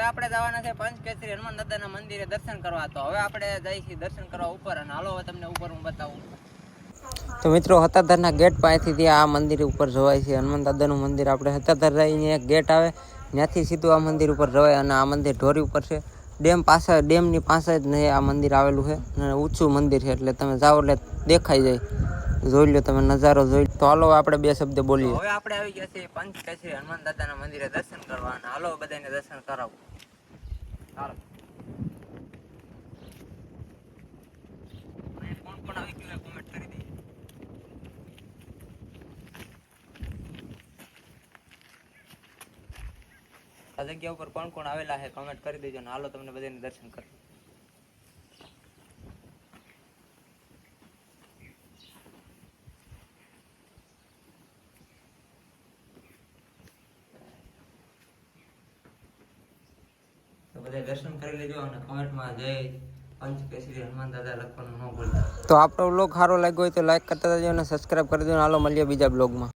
આપણે જવાના છે પંચકેસરી હનુમાન દાદાના મંદિરે દર્શન કરવા. તો હવે આપણે જઈશું દર્શન કરવા ઉપર, અને હાલો તમને ઉપર હું બતાવું. તો મિત્રો હતાધારના ગેટ પાસેથી ત્યાં આ મંદિર ઉપર જવાય છે. હનુમાન દાદાનું મંદિર આપણે હતાધાર રહીને એક ગેટ આવે ત્યાંથી સીધું આ મંદિર ઉપર જવાય. અને આ મંદિર ઢોરી ઉપર છે, ડેમની પાસે જ ને આ મંદિર આવેલું છે. અને ઊંચું મંદિર છે એટલે તમે જાઓ એટલે દેખાઈ જાય, જોઈ લો તમે નજારો જોઈ. તો હાલો આપણે બે શબ્દ બોલીએ. હવે આપણે આવી ગયા છે પંચકેસરી હનુમાન દાદાના મંદિરે દર્શન કરવા, અને હાલો બધાને દર્શન કરાવું. હાલો કોણ કોણ આવી ગયું કોમેન્ટ કરી દઈએ. આ જગ્યા ઉપર કોણ કોણ આવેલા છે કમેન્ટ કરી દેજો, ને હાલો તમને બધાને દર્શન કરું. તો બધા દર્શન કરી લેજો, અને કમેન્ટમાં જય પંચકેસરી હનુમાન દાદા લખવાનું ન ભૂલતા. તો આપણો વ્લોગ સારો લાગ્યો હોય તો લાઈક કરતા જજો અને સબસ્ક્રાઇબ કરી દેજો. હાલો મળીએ બીજા બ્લોગમાં.